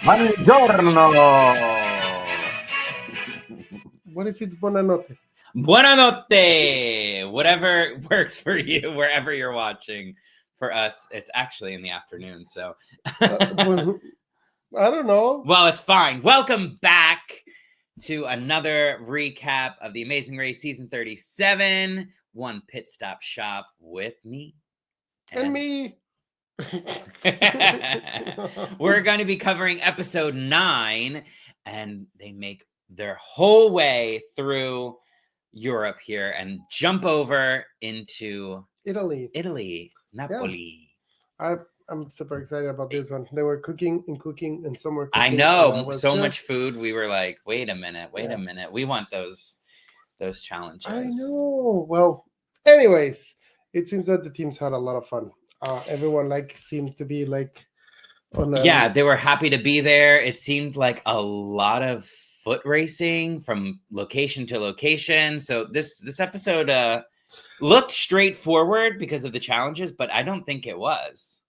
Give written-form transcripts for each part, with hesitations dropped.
Buongiorno. What if it's Bonanotte? Buonanotte. Whatever works for you, wherever you're watching. For us, it's actually in the afternoon, so. Well, I don't know. Well, it's fine. Welcome back to another recap of The Amazing Race Season 37. One pit stop shop with me. And me. We're going to be covering episode 9, and they make their whole way through Europe here and jump over into Italy. Napoli. I'm super excited about this one. They were cooking, and some were cooking. I know, so much food. We were like, wait a minute. We want those challenges. I know. Well, anyways, it seems that the teams had a lot of fun. Everyone seemed to be on yeah, they were happy to be there. It seemed like a lot of foot racing from location to location. So this episode looked straightforward because of the challenges, but I don't think it was.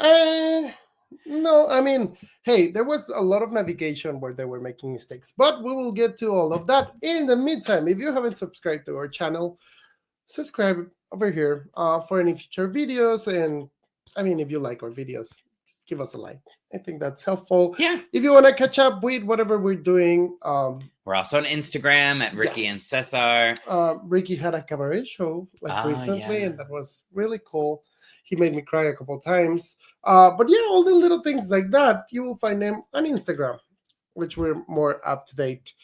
No, I mean, hey, there was a lot of navigation where they were making mistakes, but we will get to all of that. In the meantime, if you haven't subscribed to our channel, subscribe over here for any future videos. And I mean, if you like our videos, just give us a like. I think that's helpful. Yeah. If you want to catch up with whatever we're doing. We're also on Instagram at Ricky and Cesar. Ricky had a cabaret show recently, and that was really cool. He made me cry a couple times. But yeah, all the little things like that, you will find them on Instagram, which we're more up to date.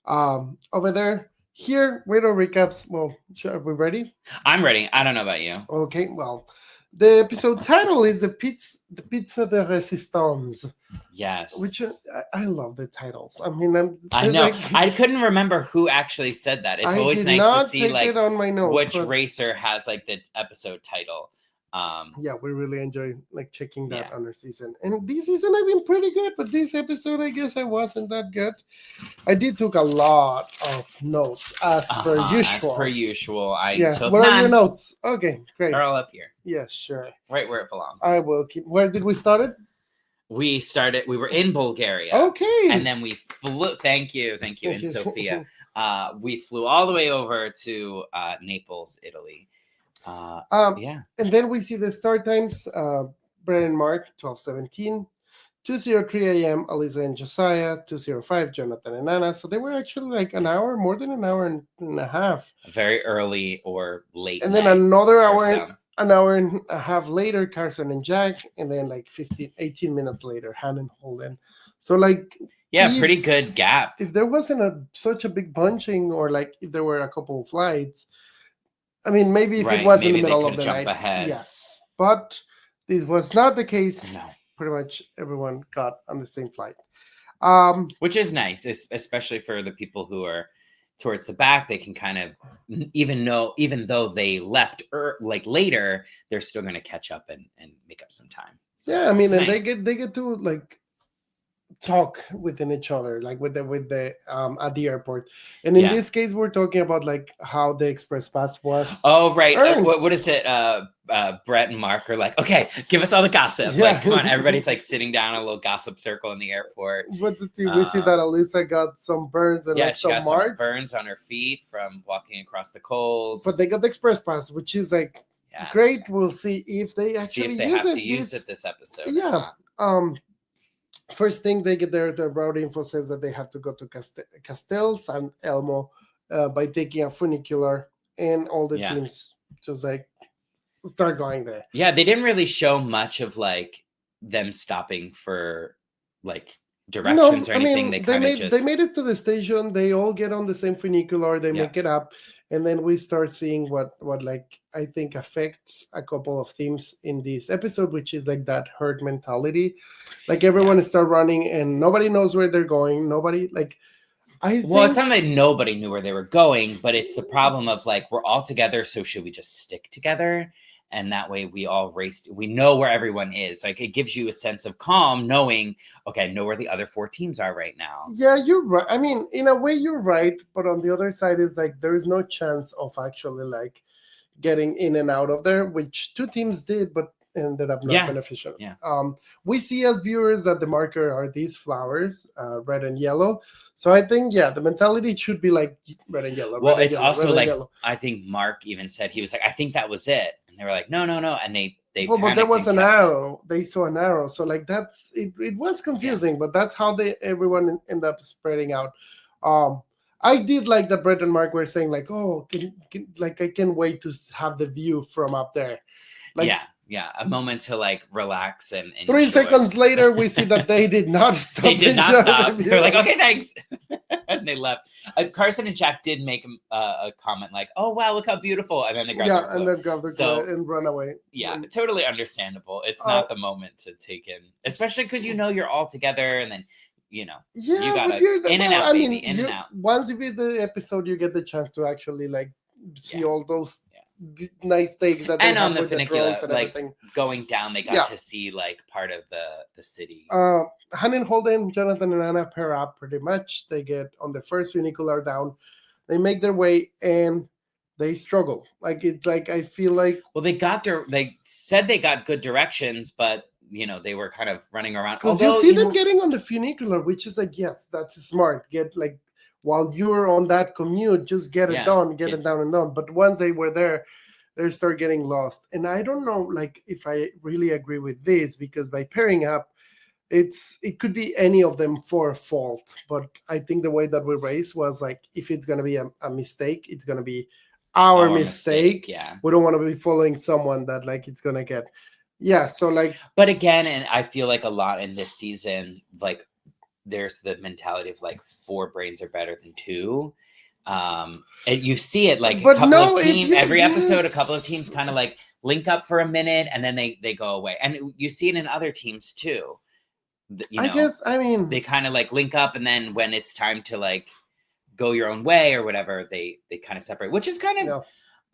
Over there. Here, with our recaps. Well, are we ready? I'm ready. I don't know about you. Okay, well, the episode title is the Pizza de Resistance. Yes. Which I love the titles. I mean, I know. I couldn't remember who actually said that. It's always nice to see which racer has the episode title. Yeah, we really enjoy checking that on our season. And this season I've been pretty good, but this episode I guess I wasn't that good. I did took a lot of notes as per usual. As per usual. Took what none. are your notes? Okay, great. They're all up here. Yeah, sure. Right where it belongs. I will keep. Where did we start it? We were in Bulgaria. Okay. And then we flew. Thank you, in Sofia. We flew all the way over to Naples, Italy. And then we see the start times. Brett and Mark 12:17, 2:03 a.m. Alyssa and Josiah, 2:05 Jonathan and Anna. So they were actually an hour, more than an hour and a half. Very early or late. And then another hour, an hour and a half later, Carson and Jack, and then 18 minutes later, Han and Holden. So pretty good gap. If there wasn't such a big bunching, or if there were a couple of flights. I mean, maybe if it was in the middle of the night, ahead. Yes. But this was not the case. No. Pretty much everyone got on the same flight. Which is nice, especially for the people who are towards the back. They can kind of, even though they left later, they're still going to catch up and make up some time. So yeah, I mean, and nice. they get to talk within each other, with the at the airport. And in this case, we're talking about how the express pass was. Oh, right. What is it? Brett and Mark are okay, give us all the gossip. Yeah. Come on, everybody's sitting down in a little gossip circle in the airport. But we see that Alyssa got some burns and she got marks. Some burns on her feet from walking across the coals. But they got the express pass, which is great. We'll see if they actually use it this episode. Yeah. First thing they get there, the route info says that they have to go to Castel San Elmo by taking a funicular, and all the teams just start going there. Yeah, they didn't really show much of them stopping for directions or anything. They made it to the station. They all get on the same funicular. They make it up, and then we start seeing what I think affects a couple of themes in this episode, which is that herd mentality. Everyone start running and nobody knows where they're going. Nobody it's not that nobody knew where they were going, but it's the problem of we're all together, so should we just stick together? And that way we all raced. We know where everyone is. It gives you a sense of calm knowing, okay, I know where the other 4 teams are right now. Yeah, you're right. I mean, in a way you're right. But on the other side is there is no chance of actually getting in and out of there, which 2 teams did. But ended up not Yeah. beneficial. Yeah. We see as viewers that the marker are these flowers, red and yellow. So I think, the mentality should be like red and yellow. Well, red and it's yellow, also red and like, yellow. I think Mark even said, he was like, I think that was it. And they were like, no. And they Well, but there panicked was and an kept- arrow. They saw an arrow. So like that's it. It was confusing, but that's how everyone ended up spreading out. I did like that Brett and Mark were saying like, oh, like I can't wait to have the view from up there. Like, yeah, a moment to like relax and 3 enjoy. seconds later, we see that they did not stop. They did not enjoying stop. the They were like, view. okay, thanks. And they left. Carson and Jack did make a comment like, oh, wow, look how beautiful. And then they grabbed their and clue. then grab their So- clue and run away. Yeah, And- totally understandable. It's not the moment to take in, especially because you're all together, and then you gotta but you're in and out, I baby, mean, in and out. Once you view the episode, you get the chance to actually like see Yeah. all those nice things that they And have on the with the funicular, drones and like everything. going down, they got to see like part of the city. Han and Holden, Jonathan and Anna pair up pretty much. They get on the first funicular down. They make their way and they struggle. Like it's like I feel like Well, they said they got good directions, but they were kind of running around. because you Although, see them getting on the funicular, which is like, yes, that's smart. Get like while you're on that commute, just get it done, get it down and done. But once they were there, they start getting lost. And I don't know, like, if I really agree with this, because by pairing up, it could be any of them for a fault. But I think the way that we raised was like, if it's gonna be a mistake, it's gonna be our mistake. Yeah, we don't want to be following someone that like it's gonna get. Yeah, so like, but again, and I feel like a lot in this season, like there's the mentality of like 4 brains are better than 2. And you see it like But a couple no, of teams every episode, a couple of yes. teams kind of like link up for a minute and then they go away. And you see it in other teams too. I guess, I mean, they kind of like link up, and then when it's time to like go your own way or whatever, they kind of separate, which is kind of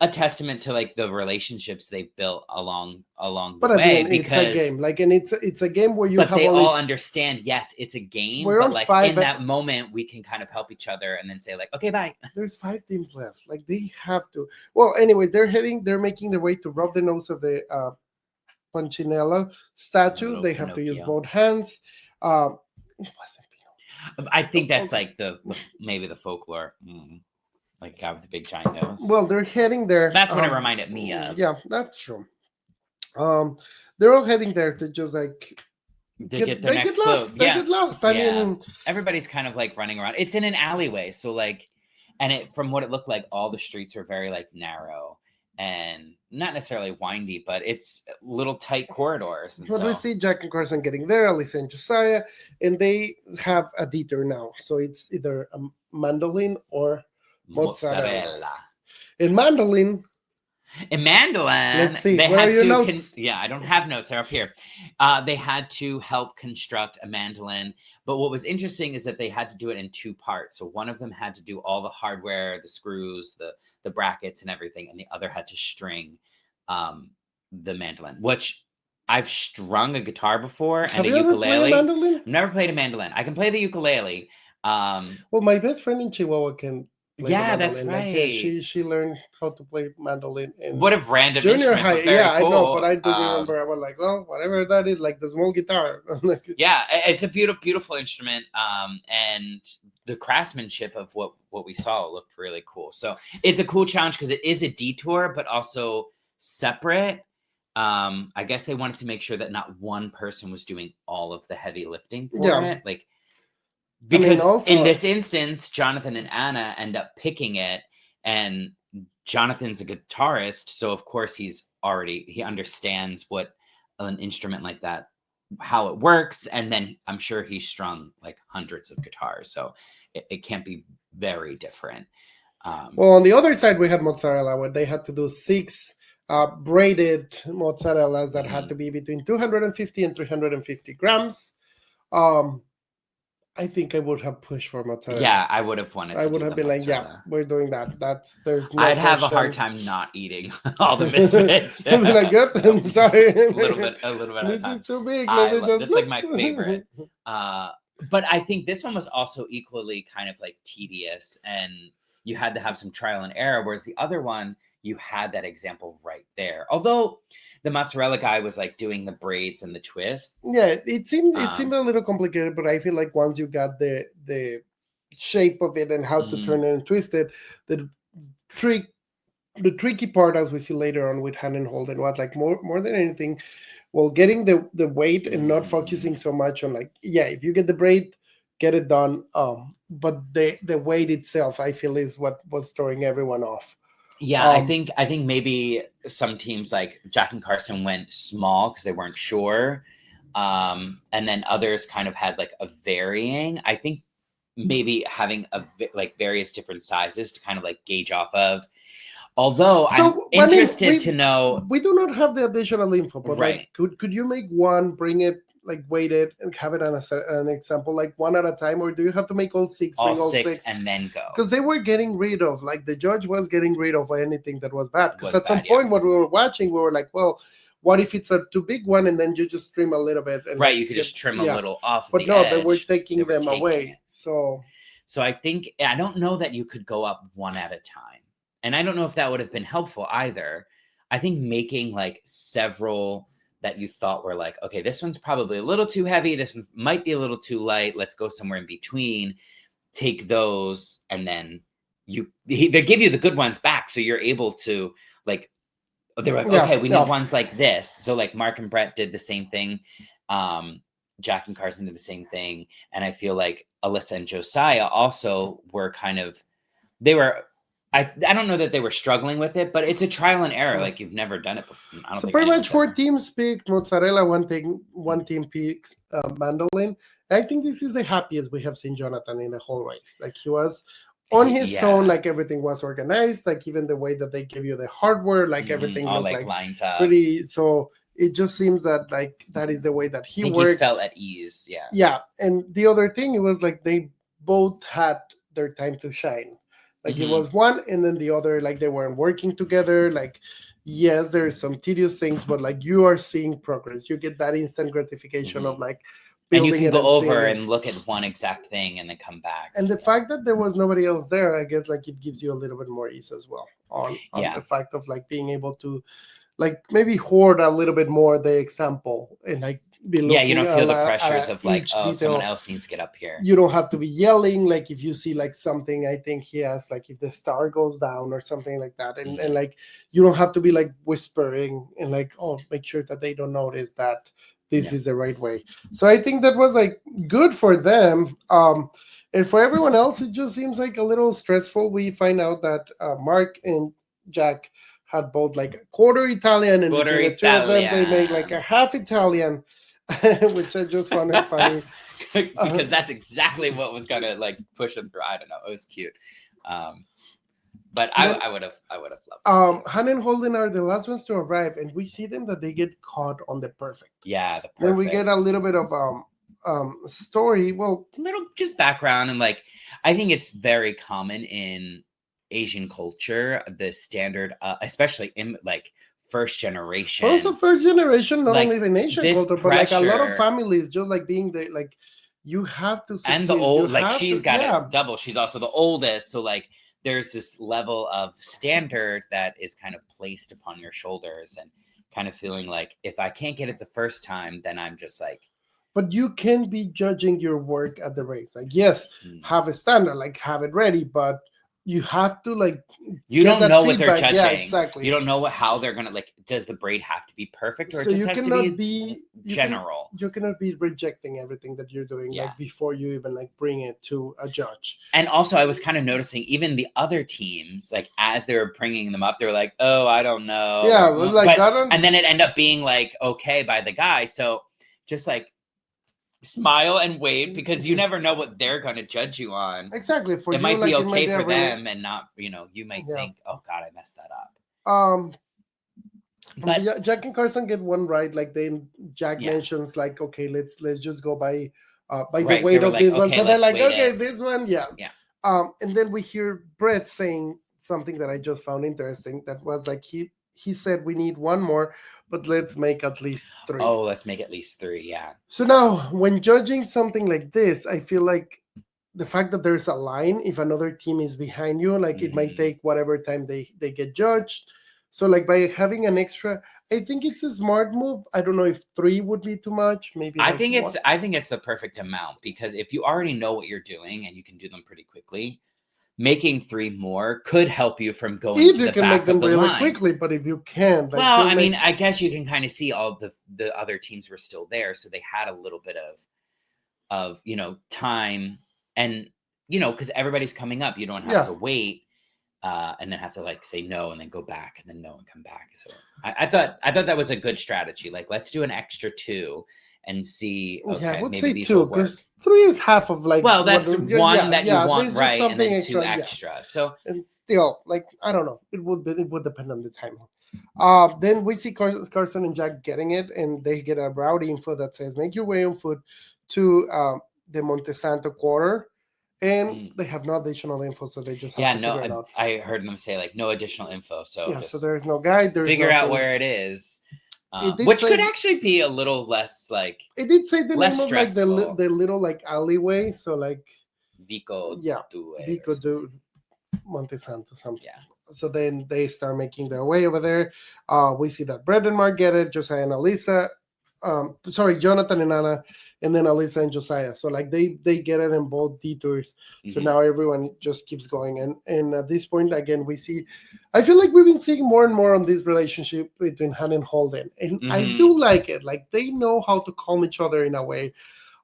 a testament to like the relationships they've built along the but way. Again, because it's a game, like, and it's a game where you but have they only all understand, yes, it's a game, We're but on like 5 in that moment we can kind of help each other and then say like, okay, bye. There's 5 teams left, like they have to. Well, anyway, they're making their way to rub the nose of the Punchinella statue. Little They have to use Pinocchio. both hands. It wasn't I think that's Okay. like the maybe the folklore, like a guy with a big giant nose. Well, they're heading there. That's what it reminded me of. Yeah, that's true. They're all heading there to just like They get their next lost. clue. They Yeah. get lost. I Yeah. mean, Everybody's kind of like running around. It's in an alleyway, so like, and it from what it looked like, all the streets are very like narrow and not necessarily windy, but it's little tight corridors. And but we see Jack and Carson getting there, Alyssa and Josiah, and they have a detour now. So it's either a mandolin or mozzarella. In mandolin, in mandolin, Let's see, they where had are your to. notes? I don't have notes. They're up here. They had to help construct a mandolin, but what was interesting is that they had to do it in 2 parts. So one of them had to do all the hardware, the screws, the brackets, and everything, and the other had to string the mandolin. Which I've strung a guitar before and have a you ever played ukulele. a mandolin? I've never played a mandolin. I can play the ukulele. Well, my best friend in Chihuahua can play Yeah, the that's mandolin. Like, right. she learned how to play mandolin in What a random junior instrument, high. but very Yeah, I know, cool. but I do remember I was like, well, whatever that is, like the small guitar. Yeah, it's a beautiful instrument, and the craftsmanship of what we saw looked really cool. So it's a cool challenge because it is a detour, but also separate. I guess they wanted to make sure that not one person was doing all of the heavy lifting for it, like because also, in this instance, Jonathan and Anna end up picking it, and Jonathan's a guitarist, so of course he understands what an instrument like that, how it works, and then I'm sure he's strung like hundreds of guitars, so it can't be very different. Well, on the other side, we had mozzarella, where they had to do 6 braided mozzarellas that had to be between 250 and 350 grams. I think I would have pushed for mozzarella. Yeah, I would have wanted to. I would have been mozzarella. like, yeah, we're doing that. There's no I'd have a question. hard time not eating all the Misfits. I'd be like, yep, I'm sorry. a little bit This is too big. That's like my favorite. But I think this one was also equally kind of like tedious, and you had to have some trial and error, whereas the other one, you had that example right there. Although the mozzarella guy was like doing the braids and the twists. Yeah, it seemed a little complicated, but I feel like once you got the shape of it and how to turn it and twist it, the tricky part, as we see later on with hand and Holden, was like more than anything, well, getting the weight and not focusing so much on like, yeah, if you get the braid, get it done. But the weight itself, I feel, is what was throwing everyone off. Yeah, I think maybe some teams like Jack and Carson went small because they weren't sure, and then others kind of had like a varying. I think maybe having like various different sizes to kind of like gauge off of. Although I'm interested to know, we do not have the additional info, but right? Like, could you make one, bring it like weighted and have it as an example, like one at a time, or do you have to make all six, all six, and then go? Because they were getting rid of, like, the judge was getting rid of anything that was bad. Because at some point when we were watching, we were like, well, what if it's a too big one and then you just trim a little bit? And right, you could just trim a little off. But no, they were taking them away. So I think, I don't know that you could go up one at a time. And I don't know if that would have been helpful either. I think making like several that you thought were like, okay, this one's probably a little too heavy. This one might be a little too light. Let's go somewhere in between. Take those, and then they give you the good ones back. So you're able to like, they were like, okay, we need ones like this. So like Mark and Brett did the same thing. Jack and Carson did the same thing. And I feel like Alyssa and Josiah also were I don't know that they were struggling with it, but it's a trial and error. Like, you've never done it before. I don't think pretty much 4 teams picked mozzarella, one team picks mandolin. I think this is the happiest we have seen Jonathan in the whole race. Like, he was on his own, like everything was organized, like even the way that they give you the hardware, like everything all looked like lines up. Pretty. So it just seems that like that is the way that he works. He felt at ease. Yeah. Yeah. And the other thing, it was like they both had their time to shine. Like it was one and then the other, like they weren't working together. Like, yes, there's some tedious things, but like you are seeing progress. You get that instant gratification of like building, and you can go over and look at one exact thing and then come back. And the fact that there was nobody else there, I guess like it gives you a little bit more ease as well on the fact of like being able to like maybe hoard a little bit more the example and like be looking, you don't feel the pressures of like, oh, someone else needs to get up here. You don't have to be yelling. Like if you see like something, I think he has like if the star goes down or something like that, and like you don't have to be like whispering and like, oh, make sure that they don't notice that this is the right way. So I think that was like good for them. And for everyone else, it just seems like a little stressful. We find out that Mark and Jack had both like a quarter Italian, and the two of them, they made like a half Italian. Which I just found it funny because that's exactly what was gonna like push him through. I don't know. It was cute, but I would have loved. Han and Holden are the last ones to arrive, and we see them that they get caught on the perfect. Yeah, the perfect. Then we get a little bit of story. Well, little just background, and like I think it's very common in Asian culture, the standard, especially in like first generation. But also first generation, not like, only the Asian culture, but like a lot of families just like being the like you have to succeed. And the old, like she's got it double. She's also the oldest, so like there's this level of standard that is kind of placed upon your shoulders, and kind of feeling like if I can't get it the first time, then I'm just like. But you can be judging your work at the race. Like yes, have a standard, like have it ready, but you have to like you don't know what they're judging. Yeah, exactly. You don't know how they're gonna like. Does the braid have to be perfect, or so it just has to be general? You cannot be rejecting everything that you're doing like before you even like bring it to a judge. And also, I was kind of noticing even the other teams, like as they were bringing them up, they were like, "Oh, I don't know." Yeah, like that. And then it ended up being like okay by the guy. So just like. Smile and wave because you never know what they're going to judge you on. Exactly. For it might be okay for them and not, you might think, oh God, I messed that up. But Jack and Carson get one right. Like Jack mentions like, okay, let's just go by the weight of this one. So they're like, okay, this one. Yeah. And then we hear Brett saying something that I just found interesting. That was like, he said we need one more, but let's make at least 3. Oh, let's make at least 3, yeah. So now, when judging something like this, I feel like the fact that there's a line, if another team is behind you, like it might take whatever time they get judged. So like by having an extra, I think it's a smart move. I don't know if 3 would be too much. Maybe I like think one. it's the perfect amount, because if you already know what you're doing and you can do them pretty quickly, making 3 more could help you from going If to you the can back make them of the really line. quickly, but if you can't, like Well, I mean, I guess you can kind of see all the other teams were still there, so they had a little bit of time, and because everybody's coming up, you don't have to wait and then have to like say no and then go back and then no and come back. So I thought that was a good strategy. Like, let's do an extra 2 and see. Okay, I would maybe say these 2 will work. because 3 is half of like. Well, that's one that you want, there's just right, and then something 2 extra. So and still, like I don't know, it would depend on the time. Then we see Carson and Jack getting it, and they get a route info that says make your way on foot to the Montesanto quarter, and they have no additional info, so they just have to figure it out. I heard them say like no additional info, so so there's no guide. There's figure out where it is, which could actually be a little less like. It did say the name stressful. of like the little like alleyway, so like Vico do Montesanto something. Yeah. So then they start making their way over there. We see that Brett and Mark get it, Josiah and Alyssa. Jonathan and Anna, and then Alyssa and Josiah. So like they get it in both detours. So now everyone just keeps going. And at this point, again, we see, I feel like we've been seeing more and more on this relationship between Han and Holden. And I do like it. Like they know how to calm each other in a way.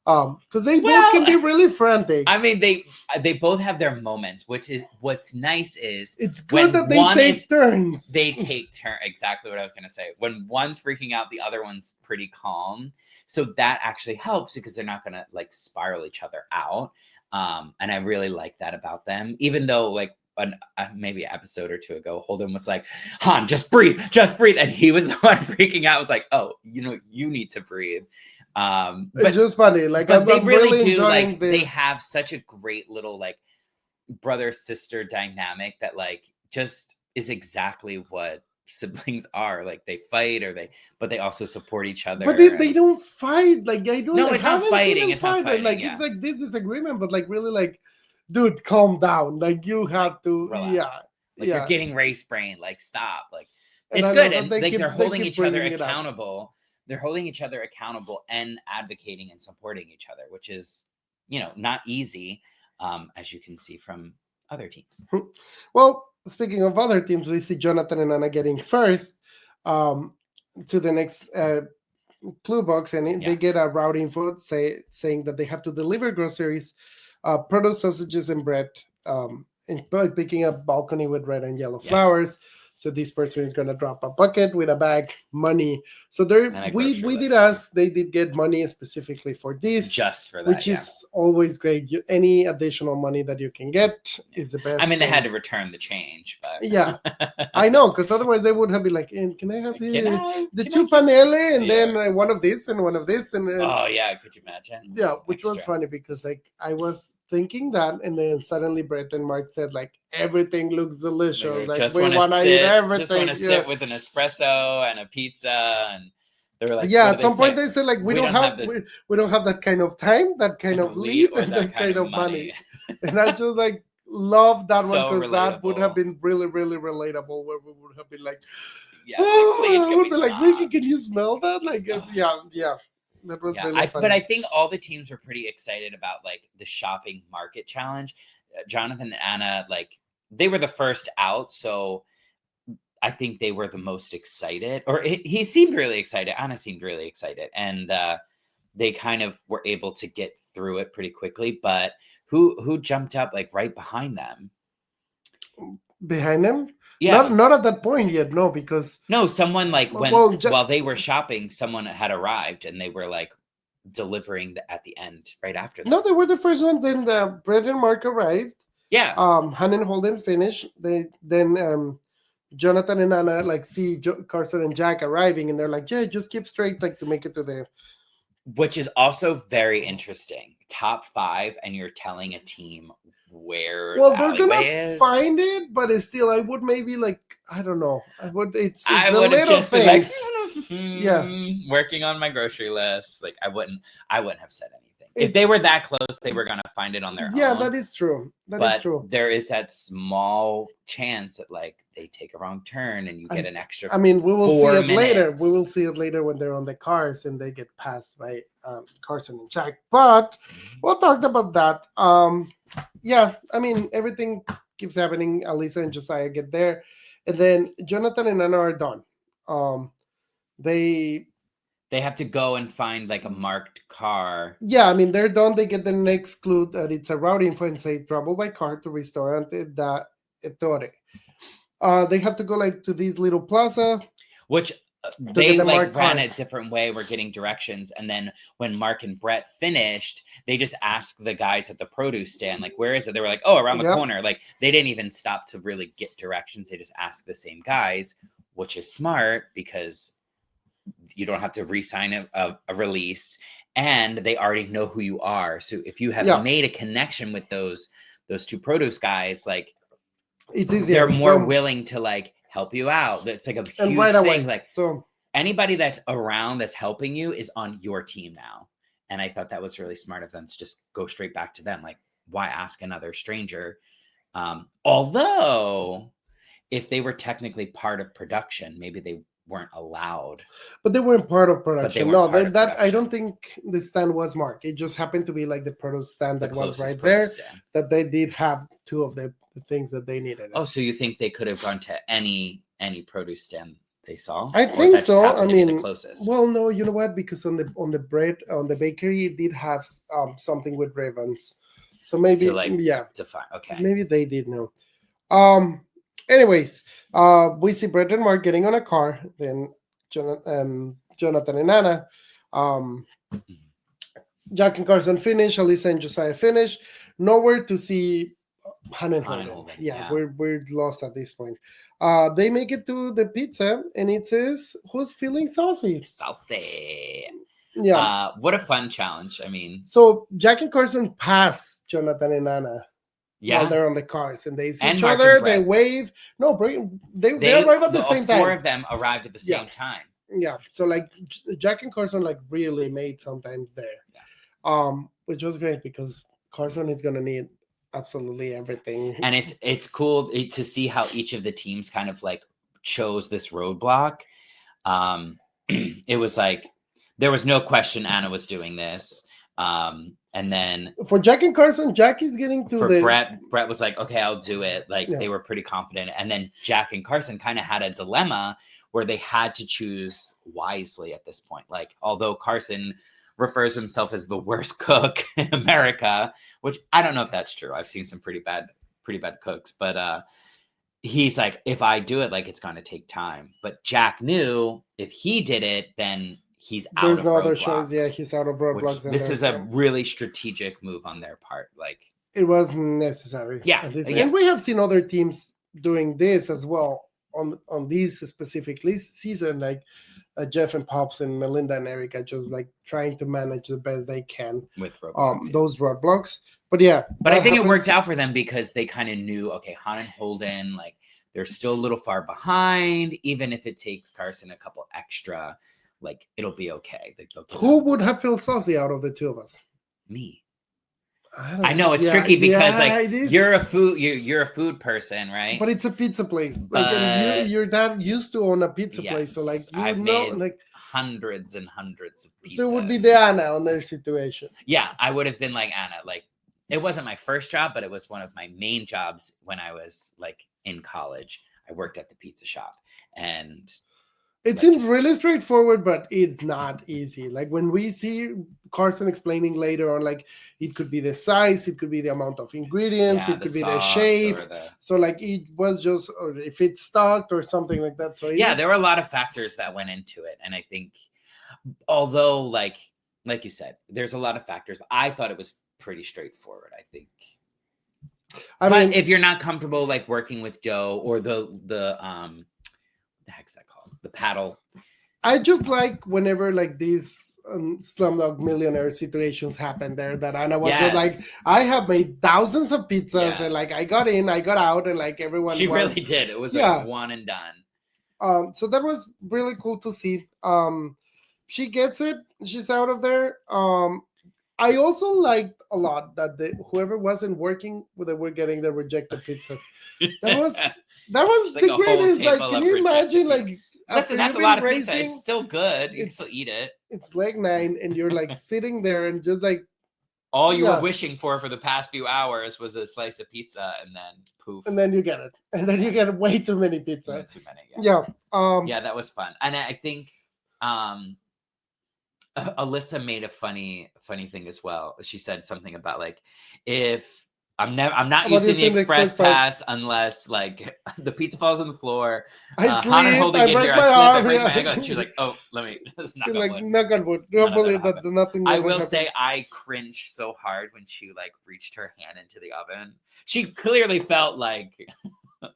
Because they both can be really frantic. I mean, they both have their moments, which is what's nice is it's good that they take turns. They take turns. Exactly what I was gonna say. When one's freaking out, the other one's pretty calm. So that actually helps because they're not gonna like spiral each other out. And I really like that about them, even though like maybe an episode or 2 ago, Holden was like, Han, just breathe, and he was the one freaking out. I was like, oh, you need to breathe. But it's just funny, like but I'm really do enjoying like this. They have such a great little like brother sister dynamic that like just is exactly what siblings are. Like they fight but they also support each other. But they don't fight. Like I don't. No, it's not fighting. It's not fighting. Like it's like this disagreement, but like really like, dude, calm down. Like you have to. Relax. You're getting race brain. Like stop. Like it's good, and they're holding each other accountable. They're holding each other accountable and advocating and supporting each other, which is, not easy, as you can see from other teams. Well, speaking of other teams, we see Jonathan and Anna getting first to the next clue box, and they get a route info saying that they have to deliver groceries, produce, sausages, and bread, and picking up balcony with red and yellow flowers. So this person is going to drop a bucket with a bag, money. So they did get money specifically for this. Just for that, which is always great. Any additional money that you can get is the best. I mean, they had to return the change, but yeah, I know, because otherwise they would have been like, can I have the 2 panelle and then one of this and one of this and oh yeah, could you imagine? Yeah, which was funny because like I was thinking that, and then suddenly Brett and Mark said like everything looks delicious. Like we want to eat everything. Just want to sit with an espresso and a pizza, and they were like, at some point they said like we don't have that kind of time, that kind of lead, and that kind of money. And I just like love that one because that would have been really, really relatable. Where we would have been like, please, I would be like, Mickey, can you smell that? Like, yeah. That was really funny. But I think all the teams were pretty excited about like the shopping market challenge. Jonathan and Anna, like they were the first out, so I think they were the most excited. Or he seemed really excited. Anna seemed really excited, and they kind of were able to get through it pretty quickly. But who jumped up like right behind them? Behind them? Yeah, not at that point yet. No, because someone like while they were shopping, someone had arrived and they were like delivering at the end right after that. No, they were the first one. Then Brett and Mark arrived. Yeah. Han and Holden finished. Then Jonathan and Anna like see Carson and Jack arriving, and they're like, yeah, just keep straight, like to make it to the. Which is also very interesting. Top 5, and you're telling a team where they're gonna find it, but it's still, I would maybe like, I don't know, I would have just been like, working on my grocery list. Like I wouldn't have said anything. if they were that close, they were going to find it on their own. Yeah, that is true. That is true. There is that small chance that like they take a wrong turn and you get an extra. I mean, we will see it minutes. later. We will see it later when they're on the cars and they get passed by Carson and Jack. But we'll talk about that. Yeah, I mean, everything keeps happening. Alyssa and Josiah get there, and then Jonathan and Anna are done. They have to go and find like a marked car. Yeah, I mean, they're done. They get the next clue that it's a route info and say trouble by car to Ristorante da Ettore. They have to go like to this little plaza, which they like ran a different way. We're getting directions, and then when Mark and Brett finished, they just asked the guys at the produce stand, like, "Where is it?" They were like, "Oh, around the corner." Like they didn't even stop to really get directions. They just asked the same guys, which is smart because you don't have to re-sign a release, and they already know who you are. So if you have made a connection with those two produce guys, like it's easier. They're more willing to like help you out. It's like a huge thing. Away. Like so anybody that's around that's helping you is on your team now. And I thought that was really smart of them to just go straight back to them. Like, why ask another stranger? Although if they were technically part of production, maybe they weren't allowed. But they weren't part of production. No, that I don't think the stand was marked. It just happened to be like the produce stand that was right there. That they did have two of the things that they needed. Oh, so you think they could have gone to any produce stand they saw? I think so. I mean, well, no, you know what? Because on the bread on the bakery, it did have something with ribbons. So maybe okay. Maybe they did know. Anyways, we see Brett and Mark getting on a car. Then Jonathan and Anna, Jack and Carson finish. Alyssa and Josiah finish. Nowhere to see Han and Holden. Yeah, we're lost at this point. They make it to the pizza, and it says, "Who's feeling saucy?" Saucy. Yeah. What a fun challenge. I mean, so Jack and Carson pass Jonathan and Anna. Yeah, while they're on the cars and they see each other, they wave. No, they arrive at the same time. 4 of them arrived at the same time. Yeah, so like Jack and Carson like really made sometimes there. Yeah. Which was great because Carson is gonna need absolutely everything. And it's cool to see how each of the teams kind of like chose this roadblock. It was like there was no question Anna was doing this. And then for Jack and Carson, Jack is getting to the Brett was like, okay, I'll do it. Like they were pretty confident. And then Jack and Carson kind of had a dilemma where they had to choose wisely at this point. Like, although Carson refers to himself as the worst cook in America, which I don't know if that's true. I've seen some pretty bad cooks, but he's like, if I do it, like it's going to take time. But Jack knew if he did it, then he's out. There's of no other roadblocks, shows. Yeah, he's out of roadblocks. This is a really strategic move on their part. Like it was necessary. Yeah, and we have seen other teams doing this as well on these specific season, like Jeff and Pops and Melinda and Erica, just like trying to manage the best they can with roadblocks, those roadblocks. But yeah, but I think it worked out for them because they kind of knew, okay, Han and Holden, like they're still a little far behind, even if it takes Carson a couple extra. Like it'll be okay. Who would have felt saucy out of the two of us? Me. I know it's tricky because like you're a food person, right? But it's a pizza place. Like and your dad used to own a pizza place, so like I've made like hundreds and hundreds of pizzas. So it would be the Anna on their situation. Yeah, I would have been like Anna. Like it wasn't my first job, but it was one of my main jobs when I was like in college. I worked at the pizza shop and it seems really straightforward, but it's not easy. Like when we see Carson explaining later on, like it could be the size, it could be the amount of ingredients, it could be the shape. So like it was just, or if it's stocked or something like that. So there were a lot of factors that went into it. And I think, although like you said, there's a lot of factors, but I thought it was pretty straightforward, I think. I mean, if you're not comfortable like working with dough or the heck's that called? The paddle. I just like whenever like these Slumdog Millionaire situations happen there that Anna was just like, I have made thousands of pizzas and like I got in, I got out, and like everyone really did. It was like one and done. So that was really cool to see. She gets it, she's out of there. I also liked a lot that whoever wasn't working, they were getting the rejected pizzas. That was Just like the a whole greatest. Like, table can of you rejected imagine? pizza. Like, Listen, after that's you've a been lot of pizza. racing, It's still good. You can still it's eat it. it's like 9, and you're like sitting there and just like all you were wishing for the past few hours was a slice of pizza, and then poof. And then you get it, and then you get way too many pizza. Too many. Yeah. Yeah, that was fun, and I think Alyssa made a funny thing as well. She said something about like, if I'm not using the Express Pass unless like the pizza falls on the floor. I sleep. I break my arm. I break my ankle. And she's like, "Oh, let me." She's like, "Knock on wood." Don't believe that nothing. I will say, I cringed so hard when she like reached her hand into the oven. She clearly felt like,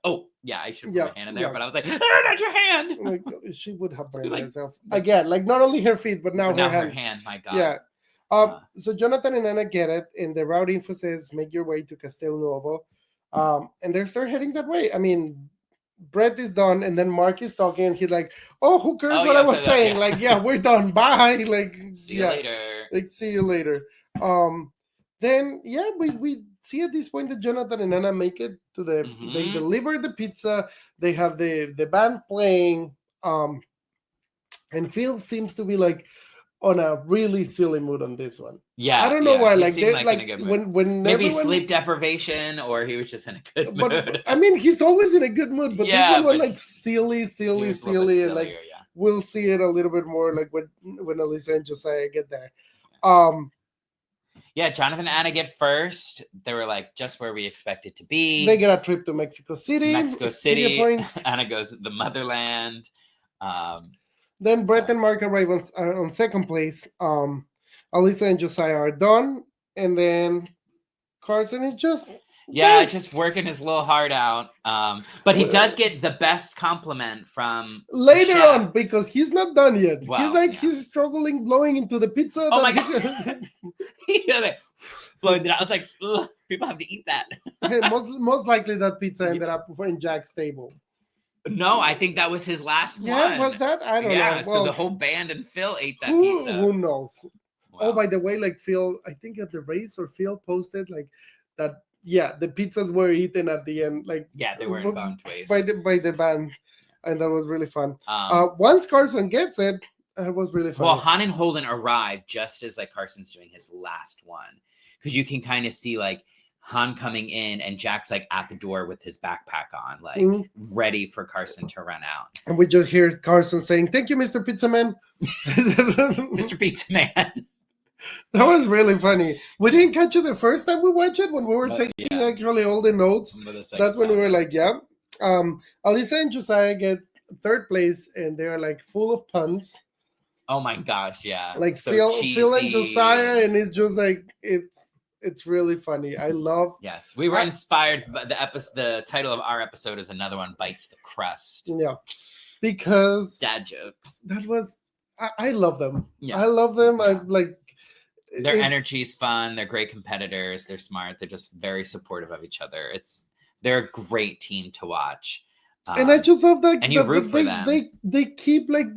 oh yeah, I should put my hand in there, but I was like, not your hand. Like, she would have burned herself again. Like, not only her feet, but now her hand. My God. Yeah. So Jonathan and Anna get it, and the route info says make your way to Castel Nuovo, and they start heading that way. I mean, Brett is done, and then Mark is talking, and he's like, "Oh, who cares what I was saying? Yeah. Like, yeah, we're done. Bye. Like, see you later. Like, see you later." Then we see at this point that Jonathan and Anna make it to the. They deliver the pizza. They have the band playing. And Phil seems to be like on a really silly mood on this one. Yeah, I don't know why. Like, when maybe everyone, sleep deprivation, or he was just in a good mood. But I mean, he's always in a good mood. But this one was like silly, and like we'll see it a little bit more like when Alyssa and Josiah get there. Yeah, Jonathan and Anna get first. They were like just where we expected to be. They get a trip to Mexico City. Anna goes to the motherland. Then Brett and Mark arrive on second place. Alyssa and Josiah are done, and then Carson is just just working his little heart out. But he does get the best compliment from later on because he's not done yet. Well, he's struggling, blowing into the pizza. Oh my God! Blowing it out. I was like, people have to eat that. most likely that pizza ended up in Jack's table. No, I think that was his last one. Yeah, was that? I don't know. Yeah, so the whole band and Phil ate that pizza. Who knows? Wow. Oh, by the way, like Phil, I think at the race or Phil posted like that. Yeah, the pizzas were eaten at the end. Like they weren't gone to waste by the band, and that was really fun. Once Carson gets it, it was really fun. Well, Han and Holden arrived just as like Carson's doing his last one, because you can kind of see like Han coming in and Jack's like at the door with his backpack on, like ready for Carson to run out. And we just hear Carson saying, "Thank you, Mr. Pizza Man." Mr. Pizza Man. That was really funny. We didn't catch it the first time we watched it when we were taking actually all the notes. That's when we were like, yeah. Alyssa and Josiah get third place, and they're like full of puns. Oh my gosh, yeah. Like so Phil and Josiah, and it's just like it's really funny. I love. Yes, we were inspired by the title of our episode is another one, Bites the Crust. Yeah, because dad jokes. That was I love them. Yeah, I love them. Yeah. I like their energy's fun. They're great competitors. They're smart. They're just very supportive of each other. They're a great team to watch. And I just love that. And you root for them. They keep like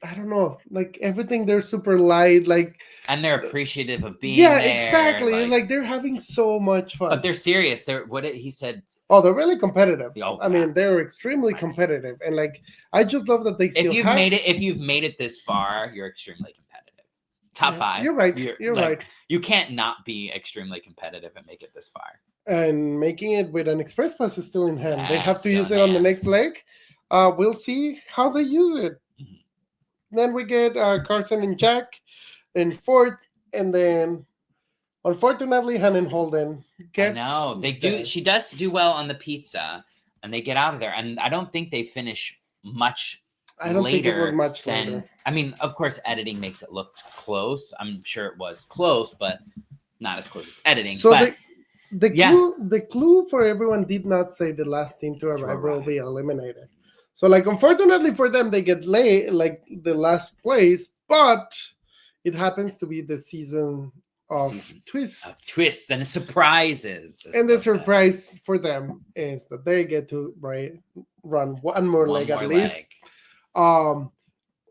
I don't know, like everything. They're super light, like, and they're appreciative of being there. Exactly. Like they're having so much fun. But they're serious. He said. Oh, they're really competitive. Oh, I mean, they're extremely competitive, and like I just love that they still. If you've made it this far, you're extremely competitive. Top 5. You're right. You're right. You can't not be extremely competitive and make it this far. And making it with an express pass is still in hand. They have to use it on the next leg. We'll see how they use it. Then we get Carson and Jack in fourth, and then unfortunately, Han and Holden get. They do. She does do well on the pizza, and they get out of there. And I don't think they finish much. I don't think it was much later. I mean, of course, editing makes it look close. I'm sure it was close, but not as close as editing. So the clue for everyone did not say the last team to arrive will be eliminated. So, like, unfortunately for them, they get late, like the last place, but it happens to be the season of twists and surprises. And the surprise for them is that they get to run one more leg at least.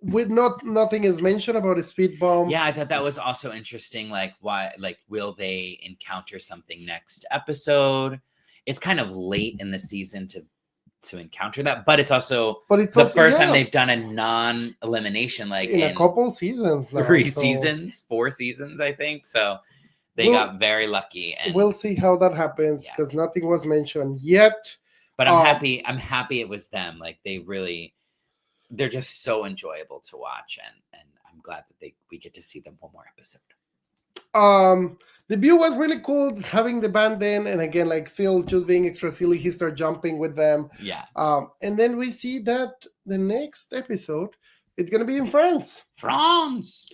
with nothing is mentioned about a speed bump. Yeah, I thought that was also interesting. Like, why? Like, will they encounter something next episode? It's kind of late in the season to encounter that, but it's also the first time they've done a non-elimination, like in a couple seasons now, 4 seasons, I think. So they got very lucky, and we'll see how that happens because nothing was mentioned yet. But I'm happy. I'm happy it was them. Like they're just so enjoyable to watch, and I'm glad that we get to see them one more episode. The view was really cool having the band in, and again, like Phil just being extra silly, he started jumping with them. Yeah. And then we see that the next episode it's gonna be in France. France.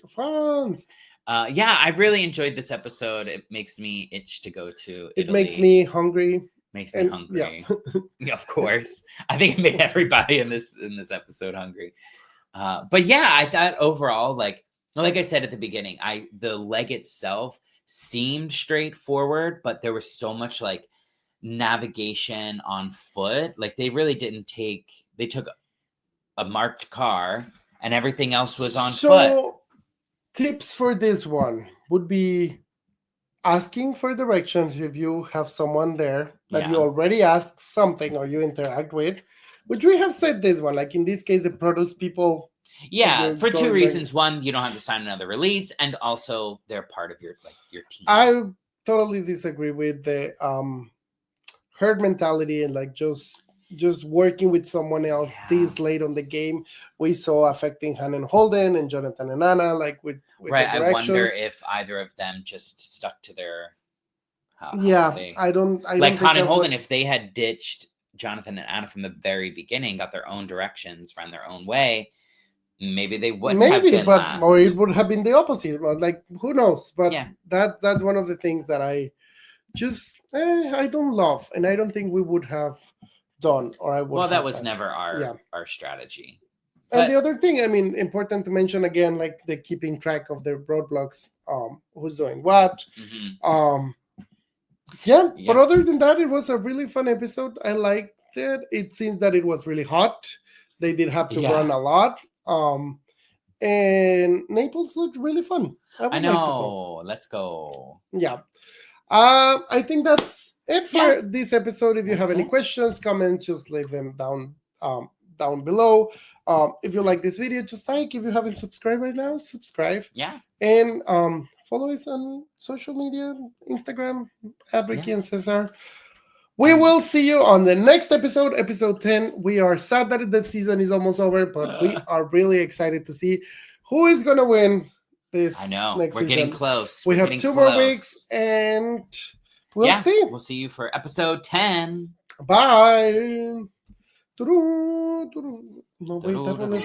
Yeah, I really enjoyed this episode. It makes me itch to go to Italy. It makes me hungry. Hungry. Yeah. Of course. I think it made everybody in this episode hungry. But yeah, I thought overall, like I said at the beginning, the leg itself seemed straightforward, but there was so much like navigation on foot. Like they really didn't they took a marked car and everything else was on foot. Tips for this one would be asking for directions if you have someone there that you already asked something or you interact with, which we have said this one, like in this case, the produce people. Yeah, for two reasons. One, you don't have to sign another release, and also they're part of your team. I totally disagree with the herd mentality and like just working with someone else this late on the game. We saw affecting Han and Holden and Jonathan and Anna, like with right. I wonder if either of them just stuck to their. I don't like Han and Holden. If they had ditched Jonathan and Anna from the very beginning, got their own directions, ran their own way. Maybe they wouldn't have been last. Or it would have been the opposite. Like who knows? But that's one of the things that I just I don't love, and I don't think we would have done, or I would. Well, that was never our strategy. And the other thing, I mean, important to mention again, like the keeping track of their roadblocks, who's doing what. Mm-hmm. But other than that, it was a really fun episode. I liked it. It seems that it was really hot. They did have to run a lot. And Naples looked really fun. I know. Let's go. Yeah. I think that's it for this episode. If you have any questions, comments, just leave them down below. If you like this video, just like. If you haven't subscribed right now, subscribe. Yeah. And follow us on social media, Instagram, at Ricky and Cesar. We will see you on the next episode, episode 10. We are sad that the season is almost over, but we are really excited to see who is going to win this. I know. Next season. Getting close. We have 2 more weeks, and we'll see. We'll see you for episode 10. Bye. No, wait, that one is...